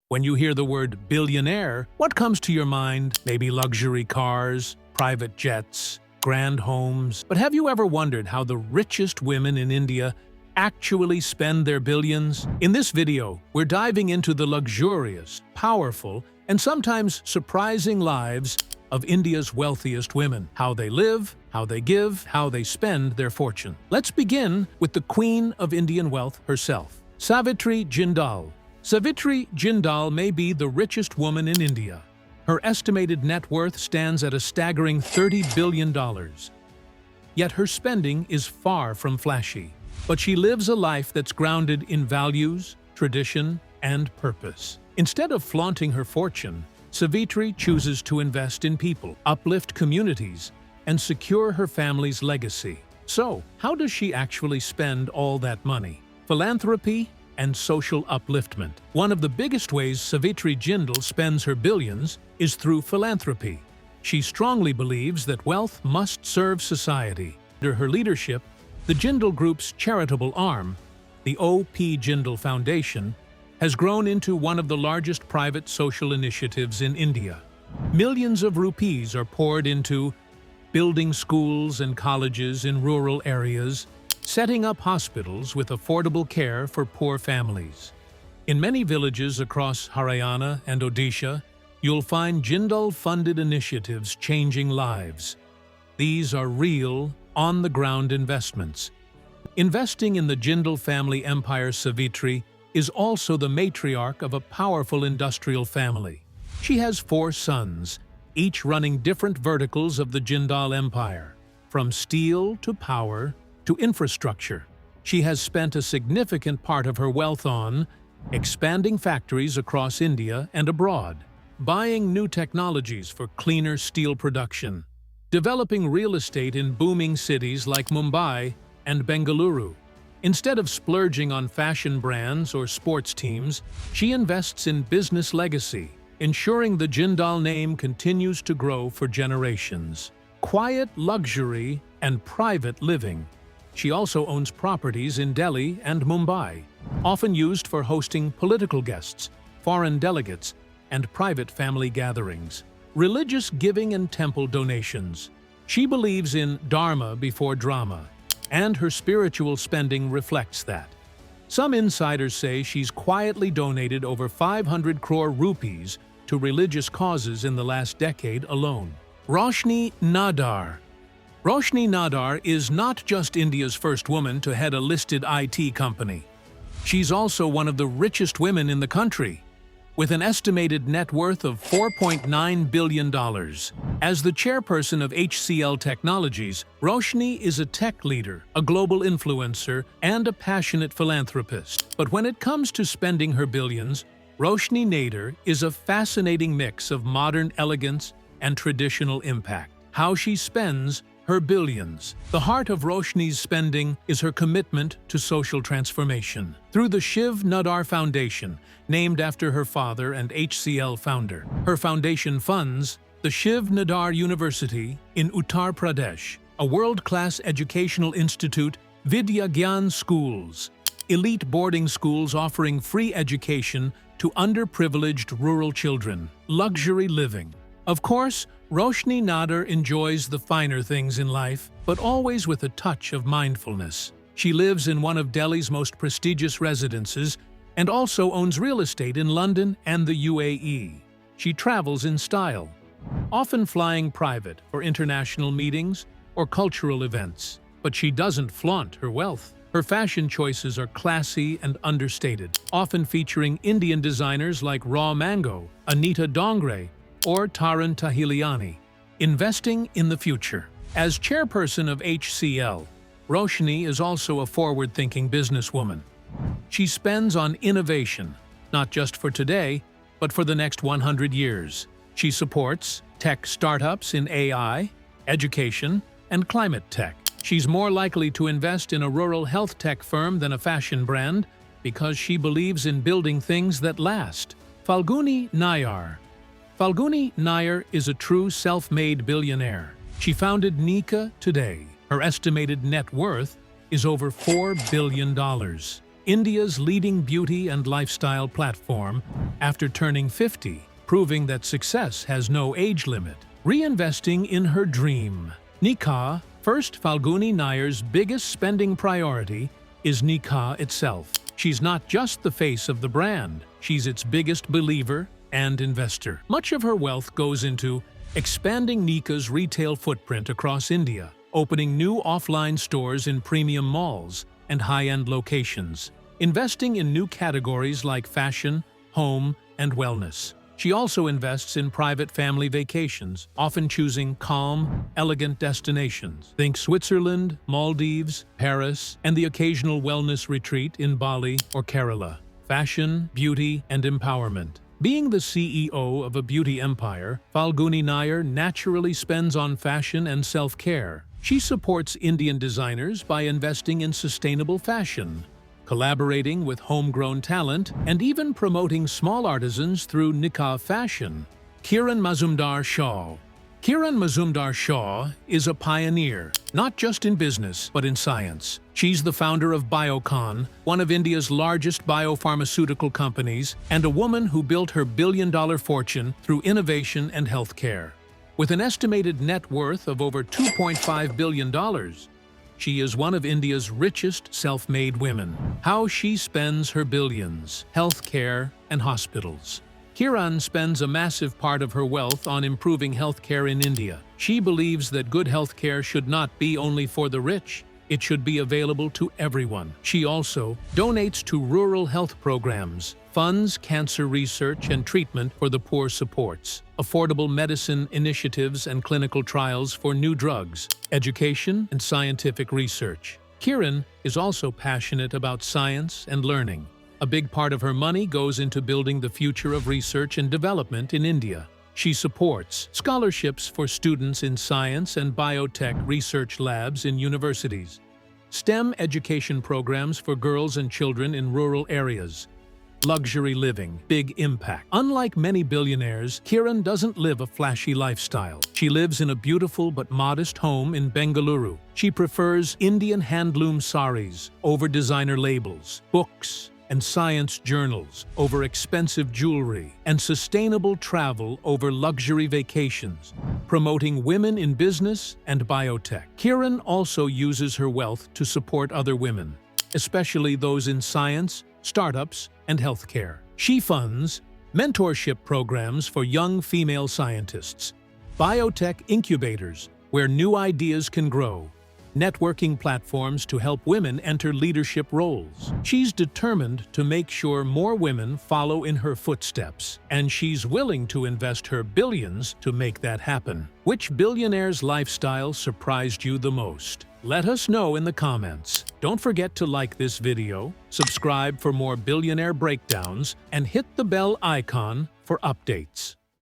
When you hear the word billionaire, what comes to your mind? Maybe luxury cars, private jets, grand homes. But have you ever wondered how the richest women in India actually spend their billions? In this video, we're diving into the luxurious, powerful, and sometimes surprising lives of India's wealthiest women. How they live, how they give, how they spend their fortune. Let's begin with the Queen of Indian wealth herself, Savitri Jindal. Savitri Jindal may be the richest woman in India. Her estimated net worth stands at a staggering $30 billion. Yet her spending is far from flashy. But she lives a life that's grounded in values, tradition, and purpose. Instead of flaunting her fortune, Savitri chooses to invest in people, uplift communities, and secure her family's legacy. So, how does she actually spend all that money? Philanthropy and social upliftment. One of the biggest ways Savitri Jindal spends her billions is through philanthropy. She strongly believes that wealth must serve society. Under her leadership, the Jindal Group's charitable arm, the O.P. Jindal Foundation, has grown into one of the largest private social initiatives in India. Millions of rupees are poured into building schools and colleges in rural areas, setting up hospitals with affordable care for poor families. In many villages across Haryana and Odisha, you'll find Jindal-funded initiatives changing lives. These are real, on-the-ground investments. Investing in the Jindal family empire, Savitri is also the matriarch of a powerful industrial family. She has 4 sons, each running different verticals of the Jindal empire, from steel to power to infrastructure. She has spent a significant part of her wealth on expanding factories across India and abroad, buying new technologies for cleaner steel production, developing real estate in booming cities like Mumbai and Bengaluru. Instead of splurging on fashion brands or sports teams, she invests in business legacy, ensuring the Jindal name continues to grow for generations. Quiet luxury and private living. She also owns properties in Delhi and Mumbai, often used for hosting political guests, foreign delegates, and private family gatherings. Religious giving and temple donations. She believes in dharma before drama, and her spiritual spending reflects that. Some insiders say she's quietly donated over 500 crore rupees to religious causes in the last decade alone. Roshni Nadar. Roshni Nadar is not just India's first woman to head a listed IT company. She's also one of the richest women in the country, with an estimated net worth of $4.9 billion. As the chairperson of HCL Technologies, Roshni is a tech leader, a global influencer, and a passionate philanthropist. But when it comes to spending her billions, Roshni Nadar is a fascinating mix of modern elegance and traditional impact. How she spends her billions. The heart of Roshni's spending is her commitment to social transformation. Through the Shiv Nadar Foundation, named after her father and HCL founder, her foundation funds the Shiv Nadar University in Uttar Pradesh, a world-class educational institute, Vidya Gyan schools, elite boarding schools offering free education to underprivileged rural children, luxury living. Of course, Roshni Nadar enjoys the finer things in life, but always with a touch of mindfulness. She lives in one of Delhi's most prestigious residences and also owns real estate in London and the UAE. She travels in style, often flying private for international meetings or cultural events. But she doesn't flaunt her wealth. Her fashion choices are classy and understated, often featuring Indian designers like Raw Mango, Anita Dongre, or Taran Tahiliani. Investing in the future. As chairperson of HCL, Roshni is also a forward-thinking businesswoman. She spends on innovation, not just for today, but for the next 100 years. She supports tech startups in AI, education, and climate tech. She's more likely to invest in a rural health tech firm than a fashion brand because she believes in building things that last. Falguni Nayar. Falguni Nayar is a true self-made billionaire. She founded Nika today. Her estimated net worth is over $4 billion. India's leading beauty and lifestyle platform, after turning 50, proving that success has no age limit. Reinvesting in her dream. Nikah. First, Falguni Nayar's biggest spending priority is Nikah itself. She's not just the face of the brand, she's its biggest believer and investor. Much of her wealth goes into expanding Nikah's retail footprint across India, opening new offline stores in premium malls and high-end locations, investing in new categories like fashion, home, and wellness. She also invests in private family vacations, often choosing calm, elegant destinations. Think Switzerland, Maldives, Paris, and the occasional wellness retreat in Bali or Kerala. Fashion, beauty, and empowerment. Being the CEO of a beauty empire, Falguni Nayar naturally spends on fashion and self-care. She supports Indian designers by investing in sustainable fashion, collaborating with homegrown talent, and even promoting small artisans through Nikah Fashion. Kiran Mazumdar-Shaw. Kiran Mazumdar-Shaw is a pioneer, not just in business, but in science. She's the founder of Biocon, one of India's largest biopharmaceutical companies, and a woman who built her billion-dollar fortune through innovation and healthcare. With an estimated net worth of over $2.5 billion, she is one of India's richest self-made women. How she spends her billions: healthcare and hospitals. Kiran spends a massive part of her wealth on improving healthcare in India. She believes that good healthcare should not be only for the rich, it should be available to everyone. She also donates to rural health programs, funds cancer research and treatment for the poor, supports affordable medicine initiatives and clinical trials for new drugs, education and scientific research. Kiran is also passionate about science and learning. A big part of her money goes into building the future of research and development in India. She supports scholarships for students in science and biotech research labs in universities, STEM education programs for girls and children in rural areas, luxury living, big impact. Unlike many billionaires, Kiran doesn't live a flashy lifestyle. She lives in a beautiful but modest home in Bengaluru. She prefers Indian handloom saris over designer labels, books, and science journals over expensive jewelry, and sustainable travel over luxury vacations, promoting women in business and biotech. Kiran also uses her wealth to support other women, especially those in science, startups, and healthcare. She funds mentorship programs for young female scientists, biotech incubators where new ideas can grow, networking platforms to help women enter leadership roles. She's determined to make sure more women follow in her footsteps, and she's willing to invest her billions to make that happen. Which billionaire's lifestyle surprised you the most? Let us know in the comments. Don't forget to like this video, subscribe for more billionaire breakdowns, and hit the bell icon for updates.